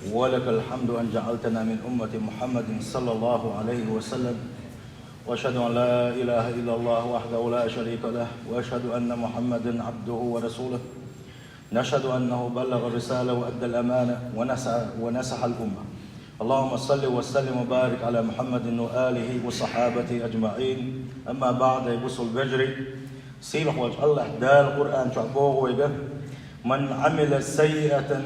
ولك الحمد أن جعلتنا من أمة محمد صلى الله عليه وسلم، وأشهد أن لا إله إلا الله وحده لا شريك له، وأشهد أن محمدا عبده ورسوله. نشهد أنه بلغ الرسالة وأدى الأمانة ونصح الأمة. اللهم صل وسلم وبارك على محمد وآله وصحابته أجمعين. أما بعد، يبص البجري سيلح وجه الله دال القرآن تعبوه ويقه: من عمل سيئة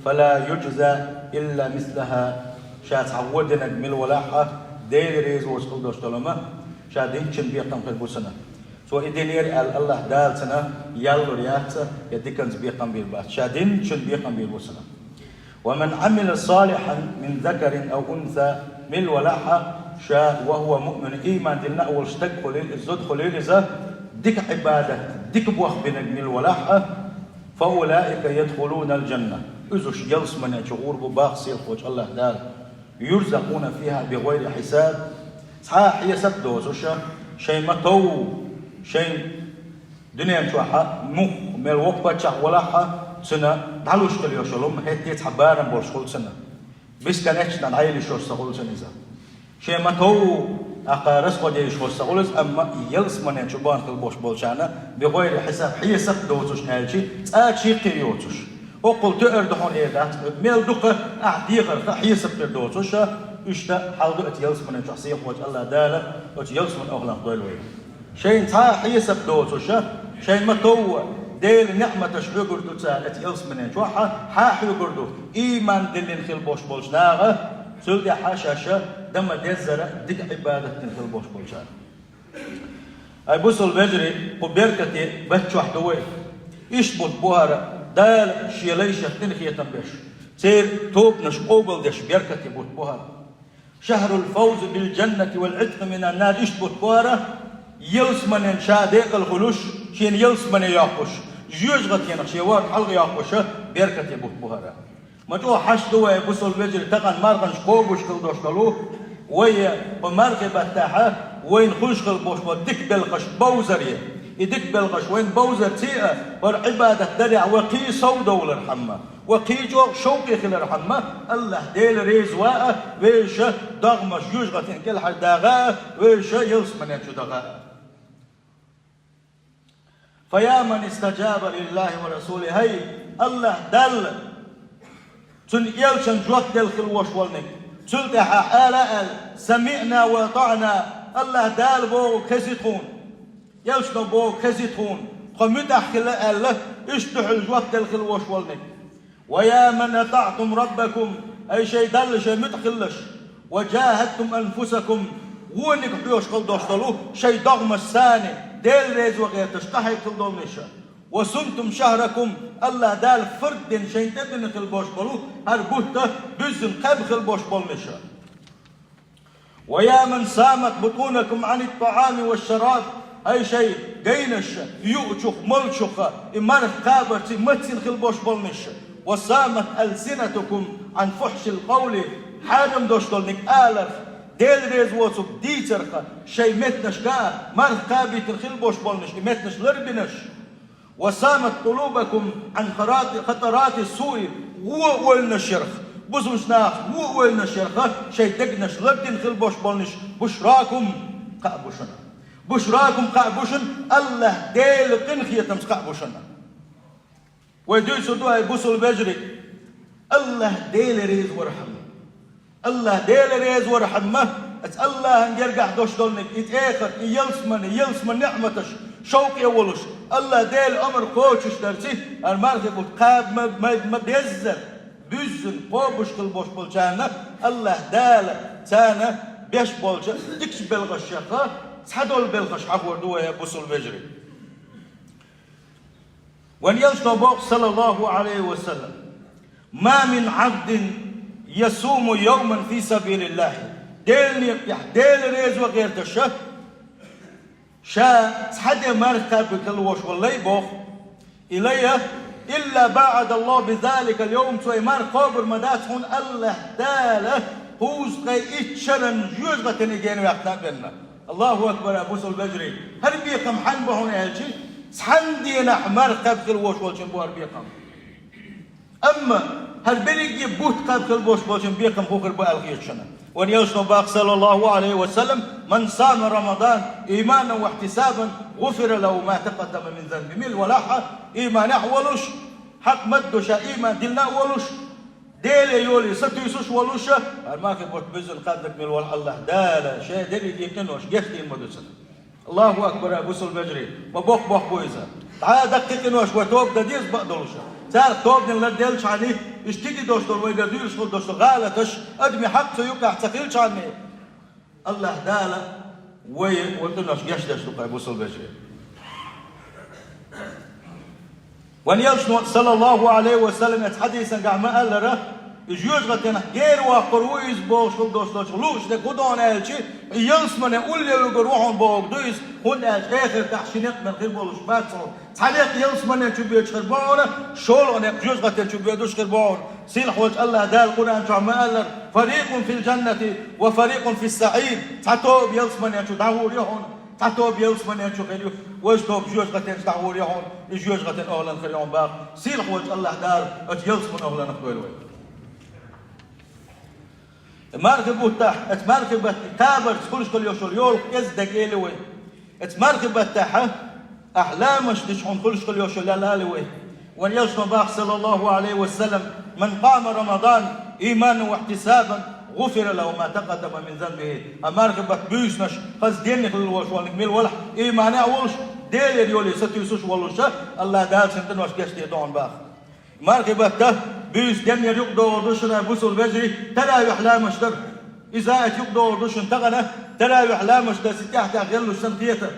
فلا يجزى إلا مثلها. شات عودنا من ولاحة ديل ريز وشقل دوشتلما شادين شن بيقتم في البسنة سو إدينير الله دال سنة يالو رياحة يديكنز بيقتم بالبات شادين شن بيقتم بالبسنة. ومن عمل صالحا من ذكر أو أنثى من ولاحة شاء وهو مؤمن إيمان دلنا أول شتك خليل الزد خليل إذا ديك عبادة ديك بوخ بينك من الولاحة فأولئك يدخلون الجنة. إذا جلس من يشغور بباخ سيخوش الله دال يرزقون فيها بغير حساب. صحيح يسب دوزوشا شيء متو شيء دنيا مشوحة مخ من الوقت بتشع ولاحة سنة دعلوش تليو شلوم هتيت حبارا برشخول سنة بس كانتش نعيل شو سقول سنة شيء متو أقارس قد يشوف سقولز أما يلس من يشوفان في البوش بولشانا بغير حساب حيسب دوزوش هالشي أشي قيوتوش وقل تأردحون إيدات ميل دقة أعديغر حيسب دوزوشا إشتا حاضر أتيلس من الشخصية وجه الله دالة أتيلس من أغلق ضلوي شيء تا حيسب دوزوشا شيء متو ديل نعمة تشعر قردو تسال أتيلس من الشوحة حاحي قردو إيمان دلين خيل بوش بولشناغة سلدي حاشاشا دم ديزرة ديك عبادة خيل بوش بولشان أي بوصل بجري وبركتي بتشوح دوي إشبط بوهرة دال شيليشة تنخية تنبش سير توب نشقوبل دش بيركتي بوت بوهرة شهر الفوز بالجنة والعتق من النار إشبط بوهرة يلس من إنشاء ديق الخلوش شين يلس من ياقوش جيوش غتين شيوار حلق ياقوشة بيركتي بوت بوهرة ما جو حش دوي بوصل بجري تقن مارغن شقوبوش كل دوشتلوه ويا ومارغي بتاعها وين خلش كل بوش وديك بالقش بوزريه يدك بالغش وين بوزر تيئة والعبادة درع وقي صودة والرحمة وقي جو شوقي خل الرحمة الله ديل ريزواء ويش دغمش يجغتين كل حال داغاء ويش يلس من ينشو داغاء. فيا من استجاب لله ورسوله هاي الله دل تن يلشن جوك دل خلوش والنك تلتح آلاء سمعنا وطعنا الله دال بو كزيتون يلشنا بو كزيتون قمتح خلا الله اشتح الجوك دل خلوش والنك. ويا من أطعتم ربكم أي شيء دل شيء متخلش وجاهدتم أنفسكم وينك بيوش قل دوشتلوه شيء ضغم الثاني ديل ريز وغير تشتحي كل دولنشا وصمتم شهركم الله دال فرد شيء تبني خل بوش بلوه هربوته بزن قب خل بوش بلنشا. ويا من سامت بطونكم عن الطعام والشراب أي شيء جينش يؤشخ ملشخ إمارة قابرتي متسن خل بوش بلنشا. وسامت ألسنتكم عن فحش القول حاجم دوشتلنك آلف ديل ريز وصف ديترخ شيء متنش كا مارخ قابي تنخل بوش بلنش متنش لربنش. وسامت قلوبكم عن خطرات السوء وولنا الشرخ بزمش ناخ وولنا الشرخ شيء دقنش لردن خل بوش بلنش بشراكم قابوشن بشراكم قابوشن الله ديل قنخية تمس قابوشن. ويدوي سدوها يبوسوا البجري الله ديل ريز ورحمه الله ديل ريز ورحمه الله ان يرجع دوش دولنك يتاخر يلس من نعمتش شوق يولش الله ديل امر كوتش درسي المرغب قاب ما بيزر بيزن بوبش كل بوش بولجانا الله دال تانا بيش بولجا ديكش بلغش شقه صحدول بلغش حقور دوا يبوسوا البجري. وليلشنا بوق صلى الله عليه وسلم ما من عبد يصوم يوما في سبيل الله ديل ريز وغير تشا شا حد مركب بكلوش والله بوخ إليه إلا بعد الله بذلك اليوم سويمار قابر مداتهم الله داله هوز قي إتشرن جوزغة نجين ويقتنا بنا. الله أكبر أبو سل بجري هل بيقم حنبهون أهلشي سحندينا مركب كلوش والشنبوار بيقم. أما هل بلقي بوت قاب كل بوش بوشن بيقم بوخر بألغير شنا ونيوشن باق صلى الله عليه وسلم من صام رمضان إيمانا واحتسابا غفر له ما تقدم من ذنب ميل ولاحة إيمان أحولوش حق مدوش إيمان دلنا أولوش ديلي يولي ستيسوش ولوش ما في بوت بزن قدك من والله الله دالا شيء ديلي ديكنوش جفتي المدوسن الله أكبر أبو سل بجري ما بوخ بويزا تعال دقيقنوش وتوب دديز بقدلوش سار توب من لديلش عليه اشتكي دوشتر ويقدرش خل دوشتر غالتش ادمي حق سيوقع تقيلش عني الله دالا وقلتناش جشدش تقع أبو سل بجري ونيلش صلى الله عليه وسلم يتحدث عن ما قال له يجوز غتنا غير وقرويز بوش دوش لوش ده كودون الشي يلس من يقول له يروحون بوق دويس هون اخر تحشينات من غير بولش باتو تعليق يلس من يجيب خربون شول انا يجوز غتنا تجيب دوش خربون سيل حوج الله دال القران تاع ما قال فريق في الجنه وفريق في السعير تعتو يلس من يجو داور يهون تعتو يلس من يجو غير وجدوا بجوز غتنا داور يهون يجوز غتنا اهلا خيرون باق سيل حوج الله دال يلس من اهلا نقول مركب تاع اتمركب كابر كلش كل يوشل يول كزدق إلوي اتمركب تاعها أحلامش تشحن كلش كل يوشل لا لوي ونيلشن باخ صلى الله عليه وسلم من قام رمضان إيمانا واحتسابا غفر له ما تقدم من ذنبه أمركب بيسنش قصدين كل وشوال نكمل ولا إيمانا ولش ديل يولي ستيسوش ولش الله دال سنتنوش كشتي دون باخ مركب تاع بيس دم يقدر دوشنا بوسل بجري ترى يحلام مشتر إذا يقدر دوشن تغنى ترى يحلام مشتر ستحت غلو السنتيته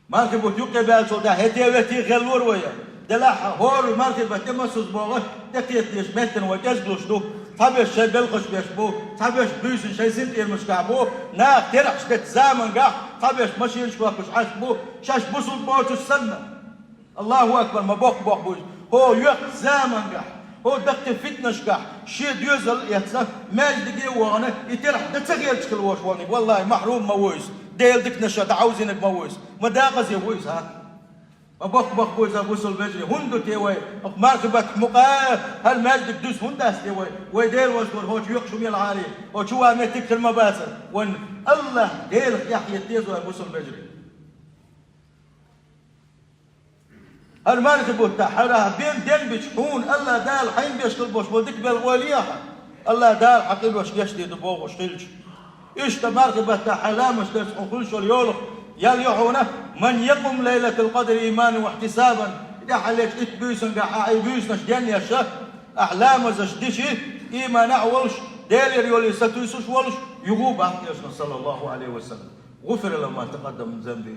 مركب يقبل بالسلطة هتي وتي غلور ويا دلح هور مركب تمسوس بوغ تكيت ليش متن وجزلوش دو تبش شيء بلقش بيشبو تبش بيس شيء سنتي المشكعبو نا ترعش تتزامن قاع تبش ماشي يشبه كش عشبو شاش بوسل بوش السنة الله أكبر ما بوق بوش هو يق زامن قح هو دقت فتنش قح شيء ديوزل يتسا ماجد وانا يترح تتغير تشكل وشواني والله محروم مويس ديل دك نشا عاوزينك مويس ما داغز يويس ها ما بق بويس ابوسل بجري هندو تيوي مركبك مقا هل ماجد دوس هنداس تيوي ويديل وزور هو يق شو العالي هو شو امتك المباسر وان الله ديل يحيى تيزو ابوسل بجري المركب والتحرة بين دم بتشحون الله دال حين بيشكل بوش ودك بالغوليها الله دال حقيل وش يشتي دبوغ وش خلش إيش تمركب التحرة مش تسحون كل شو اليولو يال يحونه من يقوم ليلة القدر إيمانا واحتسابا إذا حليت إتبيسن قاعد بيسنش دين يا شيخ أحلام زشدشي إيمانا أولش ديل يولي ستويسوش ولش يغوب أحكي صلى الله عليه وسلم غفر له ما تقدم من ذنبه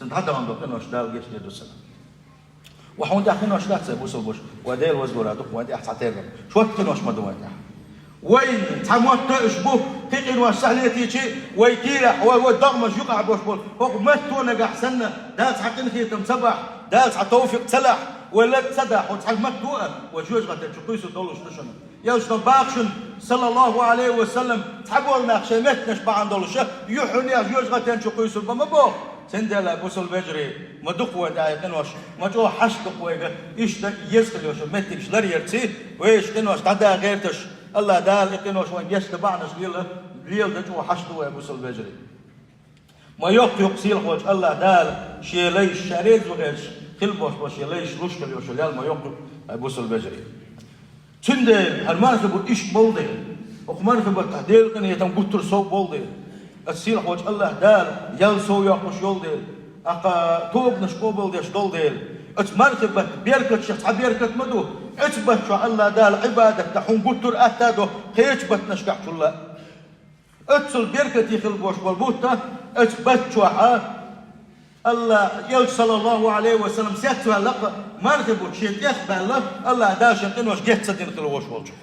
سنتحدى عن دقنا وش دال قشتي دوسنا وحون داخلين وش لا تسوي بوش وديل وزورة دق ودي أحسن تيرم شو تكين وش مدوان ده وين تموت تشبه تكين وش سهلتي شيء ويتيرح والضغم يقع بوش بول هو ما تونا قحسنا داس حقين خيتم سبح داس حتوفق سلح ولا تصدح وتحل ما توقف وجوج غدا تشقيس ودولش نشنا يوش باقشن صلى الله عليه وسلم تحبوا لنا خشمتنا شبع عند دولش يحن يا جوج غدا تشقيس بما بو سندلا بوسل بجري ما دقوا داي كنوش ما جو حشق ويغا ايش يسخل يوش متكش لر يرتي ويش كنوش تعدا غيرتش الله دال كنوش وين يشت بعنا ليل دجو حشق ويا بوسل بجري ما يقسيل خوج الله دال شي ليش شريز وغيش خلبوش باش ليش لوش كليوش يال ما يقل بوسل بجري سندل هالمركب ايش بولدي وخمركب التعديل كان يتنقطر صوب بولدي السيل حوج الله دال يلسو يقش يول ديل أقا توب نشقوبل ديش دول ديل اتمرتبت بيركت شخص بيركت مدو اتبت شو الله دال عبادك تحون قطر أتادو قيتبت نشقع شو الله اتسل بيركت يخل بوش بالبوتا اتبت شو الله يلج صلى الله عليه وسلم سيتو هلقا مرتبو تشيت يخبع الله دال شنقين وش جهت ستين خلوش والشوف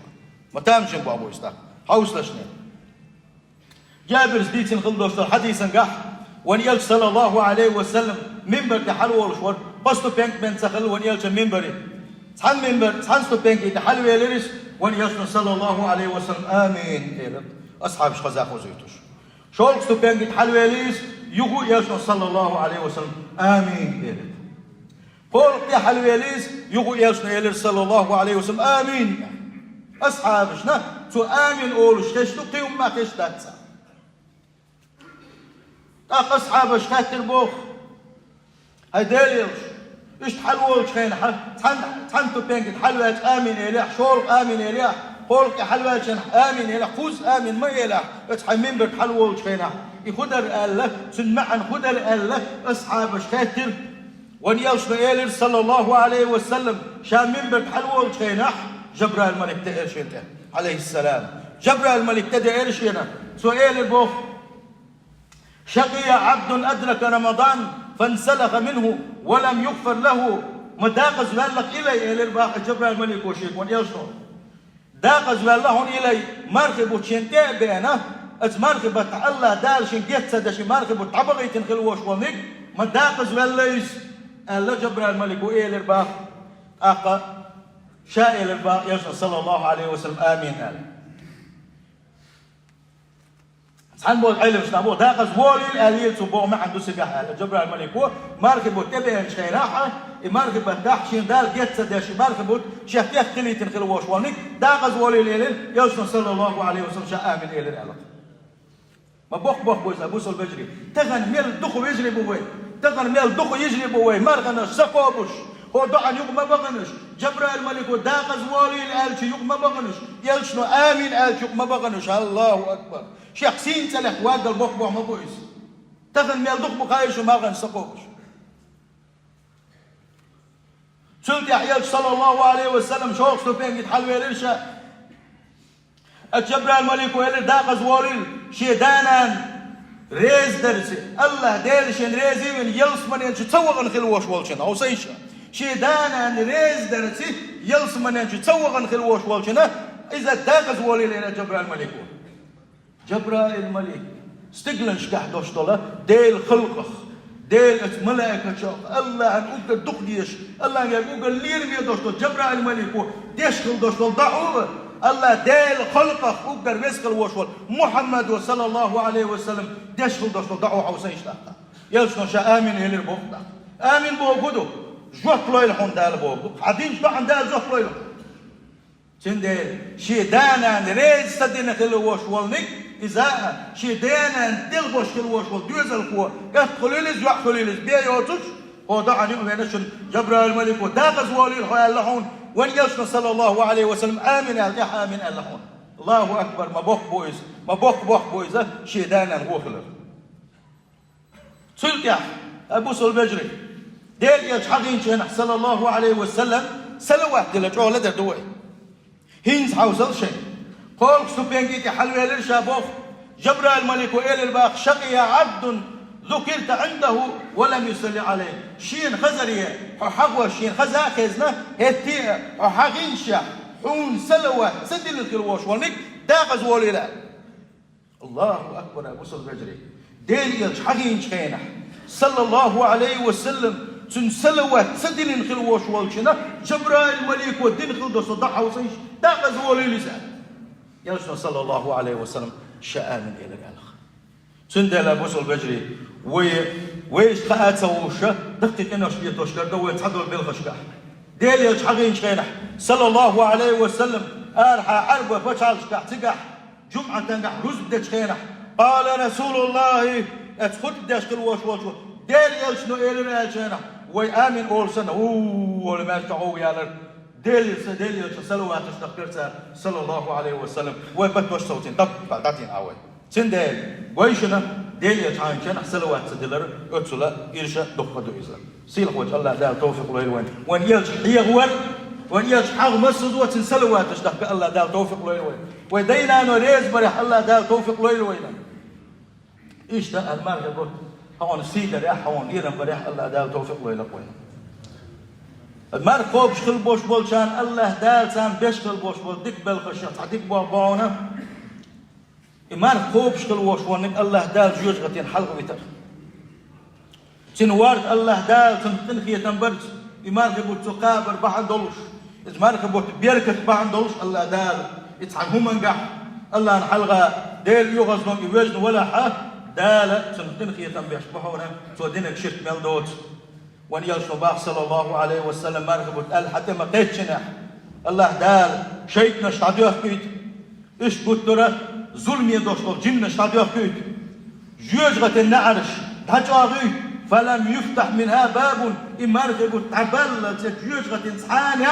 ما تامشن بابو يستاق حوص لشنين جابر سبيتين خلدوش حديثا قح ونيلج صلى الله عليه وسلم منبر تحلو ورشور بستو بينك من سخل ونيلج منبري تحل منبر تحلستو بينك تحلو يلرس ونيلج صلى الله عليه وسلم آمين أصحاب شخزاق وزيتوش شولكستو بينك تحلو يلرس يقول يلج صلى الله عليه وسلم آمين قول يا حلويليس يقول يلشنا يلر صلى الله عليه وسلم آمين أصحابشنا تو آمين أولش خشتو قيوم ما خشتات تاق أصحابش خاتر بوخ هاي ديليلش إيش تحلولش خين تحنتو بينك تحلوش آمين إليح شولق آمين إليح قولك يا حلوش آمين إليح خوز آمين ما إليح اتحمين بك حلولش خين يخدر الله سنمعن خدر الله أصحابش خاتر ونيلشنا إيلر صلى الله عليه وسلم شامين بك حلولش خين جبرائيل الملك تأرشينه عليه السلام جبرائيل الملك تأرشينه سؤال البوخ شقي عبد أدرك رمضان فانسلخ منه ولم يغفر له مداقز بالله إلي إلى الباقي جبرائيل الملك وشيك ونيلشنا داقز بالله إلي مرخب وشينتين بينه از مرخب الله دالشين جيت سدش مرخب طبقي تنخلوش ونك مداقز بالله الله جبرائيل الملك وإلى الباقي أقا شائل الباقي يشهد صلى الله عليه وسلم آمين آل سحن بول علم شنابو داقز بولي الآليل سبو ما عنده سقاح آل جبرائيل الملك هو مركبو تبين شيناحة مركبو داحشين دال جيت سداش مركبو شيخ يختلي تنخل وشوانيك داقز بولي الآليل يشهد صلى الله عليه وسلم شاء آمين آل الآلق ما بوخ بويز أبوس البجري تغن ميل دخو يجري بوي تغن ميل دخو يجري بوي مرغنش سقوبش هو دعا يوم ما بغنش جبرائيل الملك وداقز والي الالش يوم ما بغنش يلشنو امين الش يوم ما بغنش الله اكبر شيخ سين سلح واد البخبع ما بويس تغن ميل دخ بقايش وما غن سقوش سلت يحيى صلى الله عليه وسلم شوق سفين يتحل ويلرشا جبرائيل الملك ويلر داقز والي شيدانا ريز درسي الله ديلشن ريزي من يلس من ينش تسوغن خلوش والشنا او سيشا شيدانا ريز درسي يلس من ينش تسوغن خلوش والشنا اذا داقز ولي لنا جبرائيل الملك جبرائيل الملك استقلن شكح دوشتولا ديل خلقخ ديل ملائكة شوق الله ان اوغ دقديش الله ان اوغ ليرمي دوشتول جبرائيل الملك ديشكل دوشتول دعوه الله ديل خلقه وقدر ويسكل وشول محمد صلى الله عليه وسلم ديشكل دوشتول دعوه حوسين شتاقا يلشنو شا آمين يلير بوغدا آمين بوغدو جوح لويل حون دال بوغدو عدين شبع دال جوح لويل تنديل شيدانا ريز تدين خلو وشولنك إذا شيدانا دل بوش خلو وشول دوزل كوا قد خليلز جوح خليلز بيا يوتش هو دعا نؤمنشن جبرائيل الملك وداقز ولي الحياة لحون وان يلشنا صلى الله عليه وسلم آمين الجح آمين اللحون الله أكبر ما بوخ بويز شيدانا غوخلر سلك أبو البجري ديل يجحقين شنح صلى الله عليه وسلم سلوات دل جوه لدر دوي هينز حوزل شيء قولك سبينجيك حلوة للشابوخ جبرائيل الملك وإلى الباق شقي عبد ذكرت عنده ولم يصلي عليه شين خزرية حقوة شين خزا خزنا هتي حقينشا حون سلوة سدل الكروش ونك داقز وليلا الله أكبر أبو البجري ديل يجحقين شينح صلى الله عليه وسلم تنسلوات سدل الخلوش والشنا جبرائيل الملك والدين خلدو صدحه وصيش داقز وليلزا يلشنا صلى الله عليه وسلم شاء من إلى الألخ سندل أبو البجري ويش خاات سووشة دقت إنه شبيه توشكر دو يتحضر بالخشكح ديل يجحقين شينح صلى الله عليه وسلم أرحى عربة فشال شكح تقح جمعة تنقح رزب شينح قال رسول الله اتخد داشكل وش ديل يلشنو إلنا يلشينح ويآمن أول سنة ولما يشتعوا يالر ديل يلشن سلوات اشتقرتها صلى الله عليه وسلم ويبتوش صوتين طب بعداتين عوي سندل ويشنا ديل يلشان شنح سلوات سدلر اتسلا إرشا دخدو إزا سيلح وجه الله دال توفيق له وين يلش يغور وين يلش حغ مسد وتنسلوات اشتق الله دال توفيق له ودينا نوريز بريح الله دال توفيق له إيش ده المرغب هون سيدر يا هون إيران بريح الله دال توفيق له لقوين المرغب خوب شخل بوش بولشان الله دال سام بيشخل بوش بول ديك بالخشيط عديك باباونا المرغب خوب شخل بوش بولنك الله دال جوج غتين حلق بيتر تنوارد الله دال تنخيه تنبرج المرغب تقابر بحن دولش المرغب بيركت بحن دولش الله دال يتحنهم انقح الله نحلغا ديل يغزنهم يوجن ولا حا دالة تنخيه تنبيش بحونا تودينك شرك ميل دوت وان يشرب صلى الله عليه وسلم مرغب قال حتى ما قيتشنا الله دال شيطنا اشتادوه كيت ايش قلت له ظلم يدوشتو جن اشتادوه كيت جوجغة النعرش دجاغي فلم يفتح منها باب مرغب تعبل جوجغة صحانة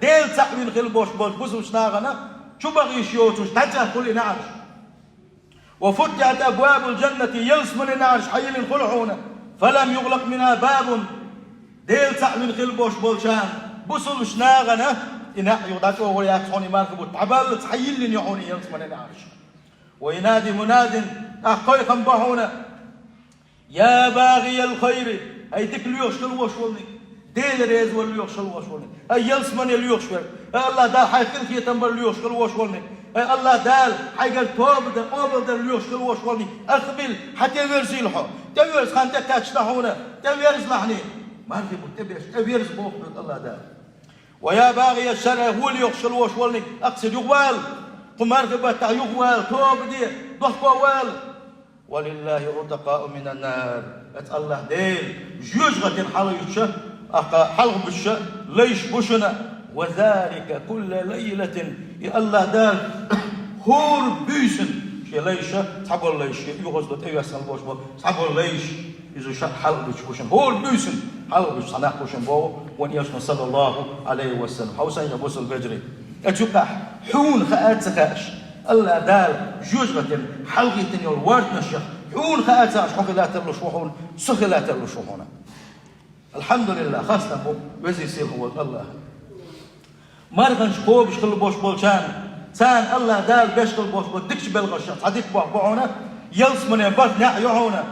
ديل تحوين خل بوش بوش ناغنا شو بغي شيوتوش دجا كل نعرش وفتحت ابواب الجنة يلس من نعرش حيل خلعونه فلم يغلق منها باب ديل تحوين خل بوش بولشان بوصل شناغنا إنها يغداتوا ويأتوني مركب تعبل تحيل يعوني يلس من نعرش وينادي مناد أخوي خنبهونا يا باغي الخير أي تكليوش كالوشولني ديل ريز والليوش كالوشولني أي يلس من اليوش الله دال حيكل كي تنبر اليوش كالوشولني الله دال حيقل توب قابل دال اليوش كالوشولني أقبل حتى يرزي الحو تبيرز خانتك تشتهونا تبيرز لحني مركب تبيرز بوخ الله دال ويا باغي الشر هو اللي يخشى الوشولني أقصد يغوال قماركبة تاع يغوال توب دي ضحكوا وال ولله رتقاء من النار ات الله ديل جوجغة حليش حلق بالش ليش بشنا وذلك كل ليلة يا الله دال هور بيسن شي ليش تحبوا ليش يغزد ايوسن بوش تحبوا ليش إذا شاء حلق بشن هور بيسن حلق بش صناح بشن بو وان يشن صلى الله عليه وسلم حوسين يبوس البجري اتوقع حون خاات سكاش الله دال جوجغة حلقة الورد نشخ حون خاات سكاش حقلات اللشوحون سخلات اللشوحون الحمد لله خاصة وزي سيل هو الله مرغنش خوبش خل بوش بولشان سان الله دال بيشغل بوش بول دكش بلغشة صديق بوعبوعونا يلس من يبات نعيونا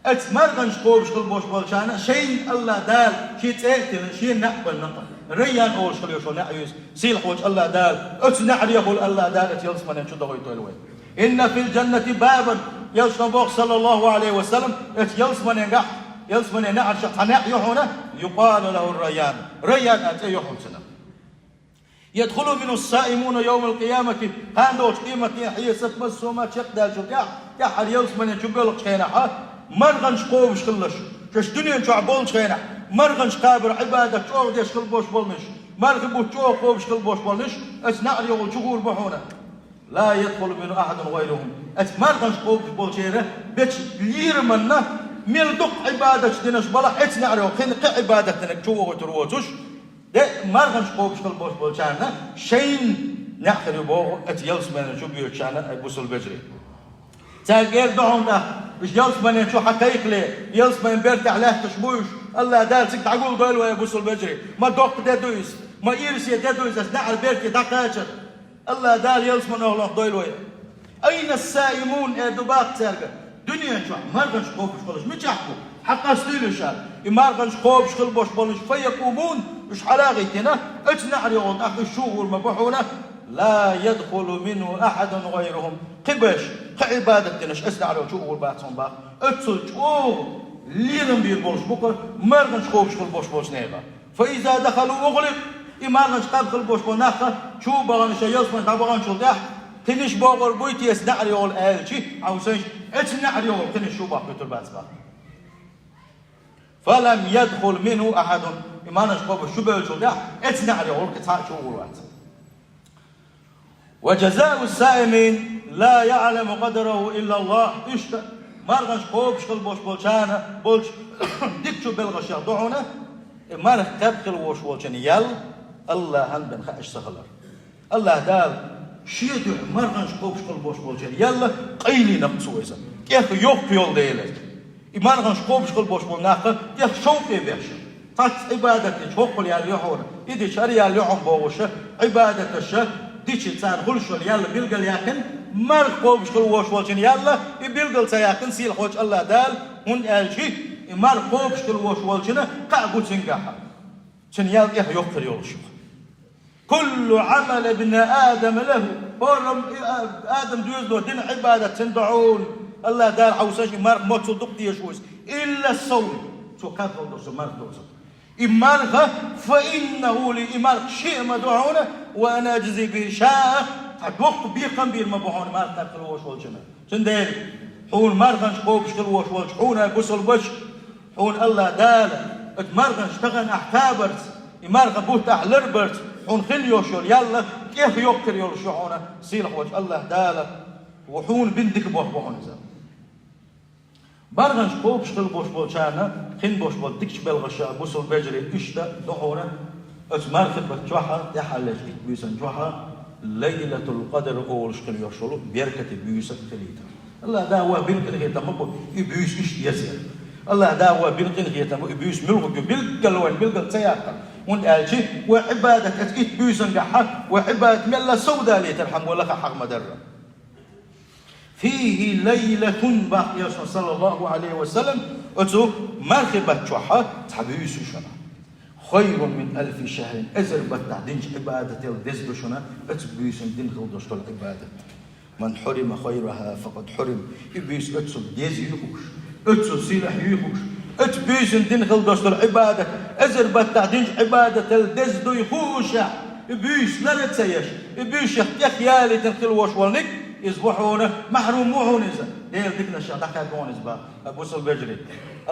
ات مرغنش خوبش خل بوش بولشان شين الله دال شي تأتل شي نقبل نقل ريان أول شغل يشون نعيوس سيل خوش الله دال ات نعري يقول الله دال ات يلس من ينشد غيتو الوين إن في الجنة بابا يلسن بوخ صلى الله عليه وسلم ات يلس من ينقح يلس من ينعر شخص نعيونا يقال له الريان ريان ات يحون سنة يدخل منه السائمون يوم القيامة هاندوش قيمة هي ستمسوا ما تشقدا شقع يحر يلس من ينشبلق شينحا مرغنش قوبش خلش شش دنيا شعبول شينح مرغنش قابر عبادة شوق ديش خلبوش بولنش مرغبو شوق قوبش خلبوش بولنش اسنعر يغل شغور بحونا لا يدخل منه أحد غيرهم مرغنش قوبش بولشيره بيتش لير منا ملدق عبادة دينش بلا اسنعر يغل عبادة دينك شوق وتروتوش ده مرغنش قوبش خلبوش بولشانا شين نحخر يبوغ يلس من شو بيوشانا بوس البجري تاجر دعون ده مش يلس من شو حقيق لي يلس من بيرتع له تشبوش الله دال سك تعقول قال ويا بوس البجري ما دوق ده دويس ما يرسي ده دويس اسنع البيرتي دقاچر الله دال يلس من الله ضيل ويا اين السائمون ادباق ترقه دنيا شو مرغنش قوبش بولش متحكو حق استيل شال مرغنش قوبش خلبوش بولش فيقومون مش حلاغيتنا اتنعر يغون اخي الشغل مبحونه لا يدخل منه أحد غيرهم قبش كعبادة نش أسنع له شو باتهم با أتصل شو لينم بيربوش بكر مرغنش خوبش خل بوش بوش نيغا فإذا دخلوا أغلق إمارغنش قاب خل بوش بوناخا شو بغنش يصمن تبغن شو ده تنش بغر بويتي يسنع له الآلشي أو سنش اتنع له تنش شو باق بيتر باتبا فلم يدخل منه أحد إمارغنش خوبش شو بيشو ده اتنع له كتاع شو بات وجزاء السائمين لا يعلم قدره إلا الله إشتا مرغش خوبش خل بوش بولشانا بولش ديكشو بلغش يخضعونا مرغ قبخل ووش بولشان يل الله هنبن خاش سخلر الله دال شيدو مرغش خوبش خل بوش بولشان يلا قيلي نقصو إذا كيخ يوق بيول ديلت مرغش خوبش خل بوش بولناخ كيخ شوق يبيش تات عبادتي شوق لي اليوحونا إذا شريا اليوحون بوشه عبادة الشه ديشي صار غلشول يلا بيلقى ياكن مرق قوبش كل وش وشين يلا بيلقى سياكن سيل خوش الله دال هون الشي مرق قوبش كل وش وشين قاعد تنجحها شن يلا يغفر يولش كل عمل ابن آدم له هرم آدم دوزلو دين عبادة تندعون الله دال حوساش مرق موت صدق ديشوس إلا الصوم شو كافر دوز مرق دوز إمارها فإنه لإمار شيء مدعونه وأنا أجزي به شاء وقت بيقم بير مبعون مار تاكل وش والجنة تندير حون مارغنش قوبش كل وش والج حون قصل وش حون الله دال اتمرغن اشتغن احتابرت يمرغ بوت احلربرت حون خليوشول يلا كيف يوكر يول شعونه سيلح وجه الله داله وحون بندك بوحبوحون زال برغنش قوبش خل بوش بولشانا خن بوش بول دكش بلغشا بوصل بجري اشتا دحونا اتمرغ بتجوحا يحلش بيسن جوحا ليلة القدر أول شكل يشلو بيركة بيوسك خليتا الله دا هو بيلقن هي تمبو يبيوس إيش يسير الله دا هو بيلقن هي تمبو يبيوس ملغو بيلقل وين بيلقل سياقا وانت قالشي وعبادة أتكيت بيوسن قحا وعبادة ملا سودا لي ترحم ولا حق مدرة فيه ليلة باقية صلى الله عليه وسلم أتو مرخبة شوحا تحبيوس شنا خير من 1000 شهر أزر بتعدينش عبادة الدزد شنا أتبيس دين خلدوش العبادة من حرم خيرها فقد حرم يبيس أتسو ديز يخوش أتسو سلاح يخوش أتبيس دين خلدوش العبادة أزر بتعدينش عبادة الدزد يخوش يبيس لا نتسيش يبيس يخيالي تنخل وشوالنك يصبحون محرومون إذا ديل دكنا شاطحة دون إزبا أبو سل بجري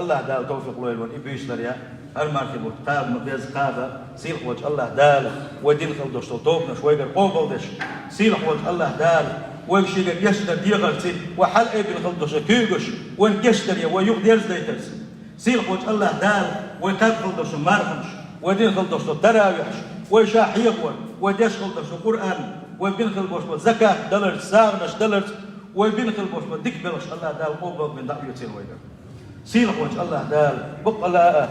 الله دال توفيق لويلون يبيس لريا المركب قاب مقياس قابة سيلح وجه الله دال ودين خلدوش توبنا شويقر قوبلدش سيلح وجه الله دال ويشيق يشتر ديغرتي وحل ابن خلدوش كيغش وين كشتر ويوق ديرز ديترس سيلح وجه الله دال ويتاب خلدوش مارخنش ودين خلدوش تراويحش ويشاحيقون وديش خلدوش قرآن وبين خلبوش زكاة دولار ساغنش دولار وبين خلبوش ديك بلش الله دال قوبل من دعوة سيل ويقر سيلح وجه الله دال بقى لا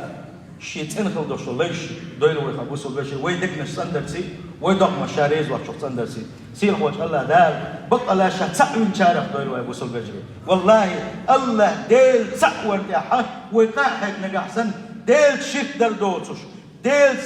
شيت إن خلدوش ليش دويل ويخبوس البشر ويدكنش صندرسي ويدق مشاريز وشوف صندرسي سيلح وجه الله دال بقى لا شتاع من شارف دويل ويخبوس البشر والله الله ديل سعور يا ويقاحد نجحسن ديل شيت دردوتش ديل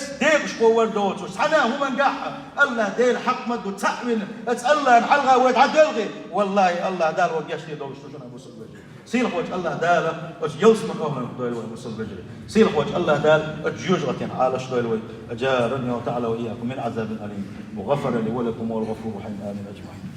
قوة دوتش حنا هو من قاحة الله ديل حق مد وتعمل الله الحلقة ويتعدلغي والله الله دال وقيشتي دوش شنو أبو سلبجري سيلح وجه الله دال يلصم قومنا دويل وأبو سلبجري سيلح وجه الله دال جوجغتين عالش دويل وي أجارني وتعالى وإياكم من عذاب أليم وغفر لي ولكم والغفور رحيم آمين أجمعين